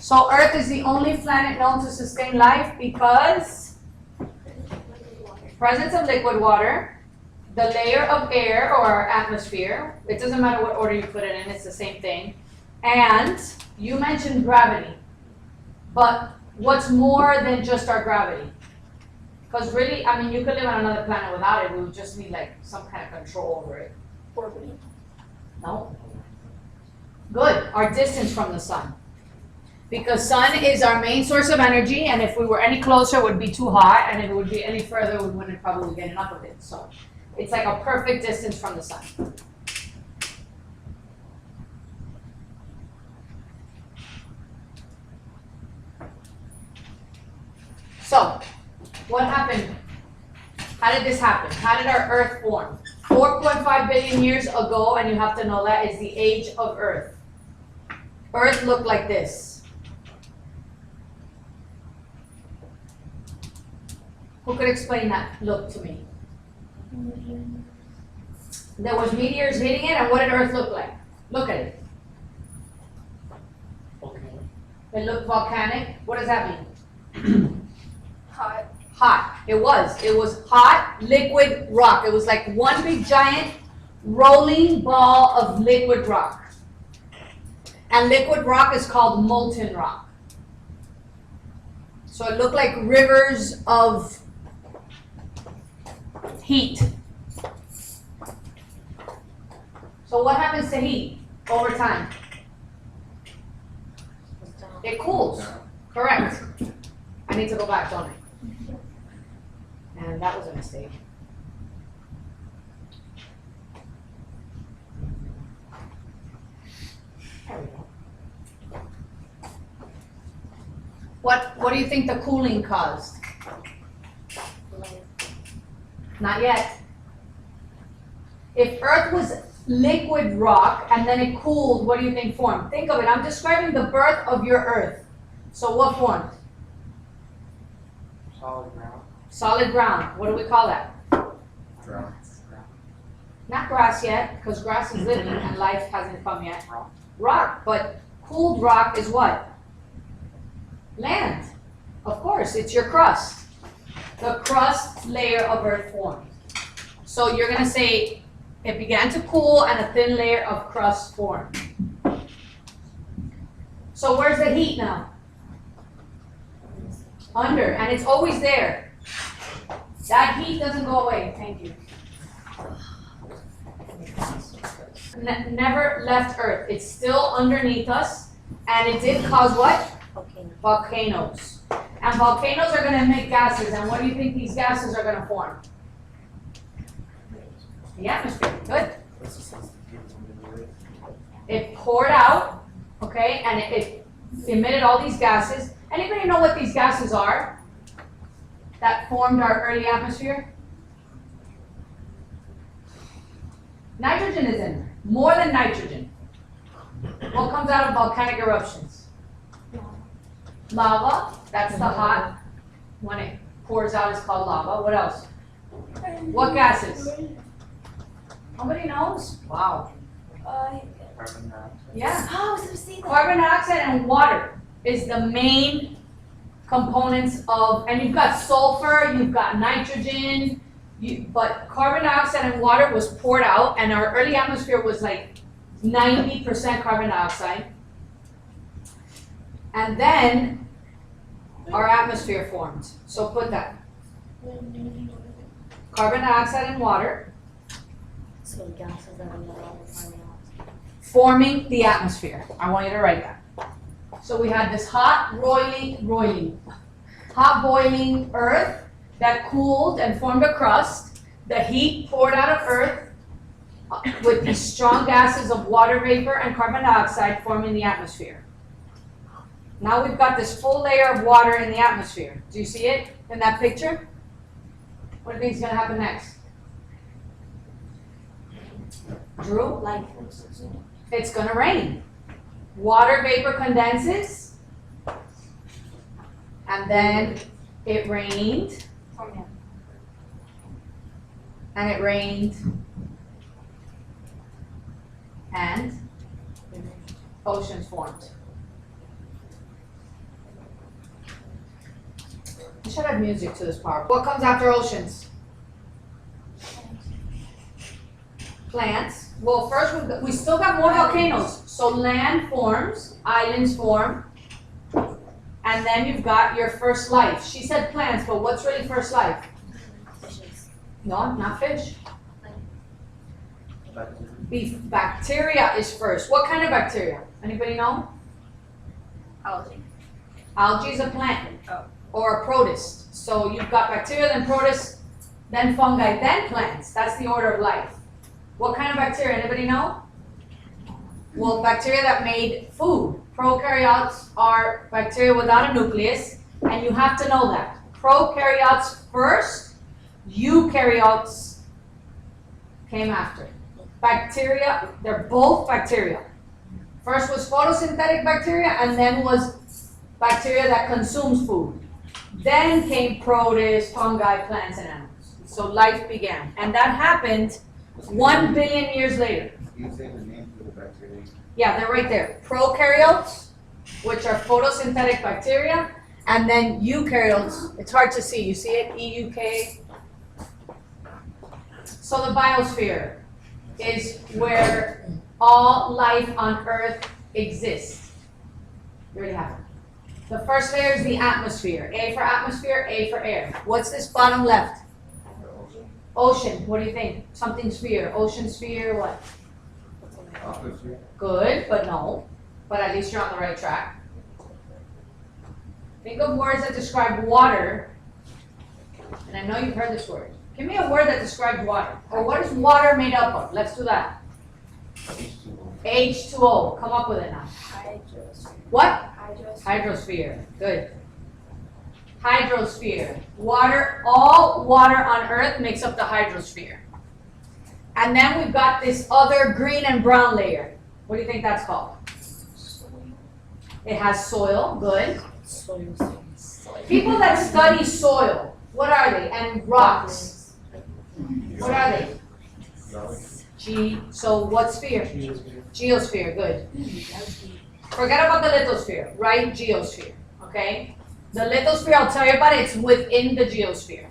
So Earth is the only planet known to sustain life because presence of liquid water, the layer of air or our atmosphere, it doesn't matter what order you put it in, it's the same thing. And you mentioned gravity, but what's more than just our gravity? Because really, I mean, you could live on another planet without it, we would just need like some kind of control over it. Orbiting. No. Good, our distance from the sun. Because sun is our main source of energy, and if we were any closer, it would be too hot, and if it would be any further, we wouldn't probably get enough of it. So it's like a perfect distance from the sun. So, what happened? How did this happen? How did our Earth form? 4.5 billion years ago, and you have to know that is the age of Earth. Earth looked like this. Who could explain that look to me? There was meteors hitting it, and what did Earth look like? Look at it. It looked volcanic. What does that mean? Hot. Hot. It was hot, liquid rock. It was like one big giant rolling ball of liquid rock. And liquid rock is called molten rock. So it looked like rivers of heat. So what happens to heat over time? It cools. Correct. I need to go back, don't I? And that was a mistake. There we go. What do you think the cooling caused? Not yet. If Earth was liquid rock and then it cooled, what do you think formed? Think of it. I'm describing the birth of your Earth. So what formed? Solid ground. Solid ground. What do we call that? Ground. Not grass yet, because grass is living and life hasn't come yet. Rock. But cooled rock is what? Land. Of course, it's your crust. The crust layer of Earth formed. So you're going to say it began to cool and a thin layer of crust formed. So where's the heat now? Under, and it's always there. That heat doesn't go away. Thank you. Never left Earth. It's still underneath us, and it did cause what? Volcanoes. And volcanoes are going to emit gases, and what do you think these gases are going to form? The atmosphere. Good. It poured out, okay, and it emitted all these gases. Anybody know what these gases are that formed our early atmosphere? Nitrogen is in there, more than nitrogen. What comes out of volcanic eruptions? Lava, that's the hot, when it pours out, it's called lava. What else? What gases? Nobody knows? Wow. Carbon dioxide. Yeah. Oh, I was going to say that. Carbon dioxide and water is the main components of, and you've got sulfur, you've got nitrogen, but carbon dioxide and water was poured out, and our early atmosphere was like 90% carbon dioxide. And then our atmosphere formed. So put that. Carbon dioxide and water So gases that are in the water forming out. forming the atmosphere. I want you to write that. So we had this hot boiling Earth that cooled and formed a crust. The heat poured out of Earth with these strong gases of water vapor and carbon dioxide forming the atmosphere. Now we've got this full layer of water in the atmosphere. Do you see it in that picture? What do you think is going to happen next? Drew? Like, It's going to rain. Water vapor condenses, and then it rained, and it rained, and oceans formed. should add music to this part. What comes after oceans? Plants. Well, first we still got more volcanoes. So land forms, islands form, and then you've got your first life. She said plants, but what's really first life? Fishes. No, not fish. Bacteria. Beef. Bacteria is first. What kind of bacteria? Anybody know? Algae. Algae is a plant Oh. or a protist. So you've got bacteria, then protists, then fungi, then plants. That's the order of life. What kind of bacteria? Anybody know? Well, bacteria that made food. Prokaryotes are bacteria without a nucleus, and you have to know that. Prokaryotes first, eukaryotes came after. Bacteria, they're both bacteria. First was photosynthetic bacteria, and then was bacteria that consumes food. Then came protists, fungi, plants, and animals. So life began. And that happened 1 billion years later. You say the name for the bacteria? Yeah, they're right there. Prokaryotes, which are photosynthetic bacteria, and then eukaryotes. It's hard to see. You see it? EUK. So the biosphere is where all life on Earth exists. You already have it. The first layer is the atmosphere. A for atmosphere, A for air. What's this bottom left? Ocean. What do you think? Something sphere. Ocean sphere, what? Aquasphere? Good, but no. But at least you're on the right track. Think of words that describe water. And I know you've heard this word. Give me a word that describes water. Or what is water made up of? Let's do that. H2O. H2O. Come up with it now. Hydrosphere. What? Hydrosphere. Hydrosphere. Good. Hydrosphere. Water, all water on Earth makes up the hydrosphere. And then we've got this other green and brown layer. What do you think that's called? It has soil. Good. Soil. People that study soil, what are they? And rocks. What are they? So what sphere? Geosphere, good. Forget about the lithosphere, right? Geosphere, okay? The lithosphere, I'll tell you about it, it's within the geosphere.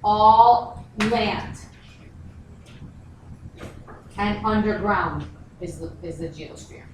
All land and underground is the geosphere.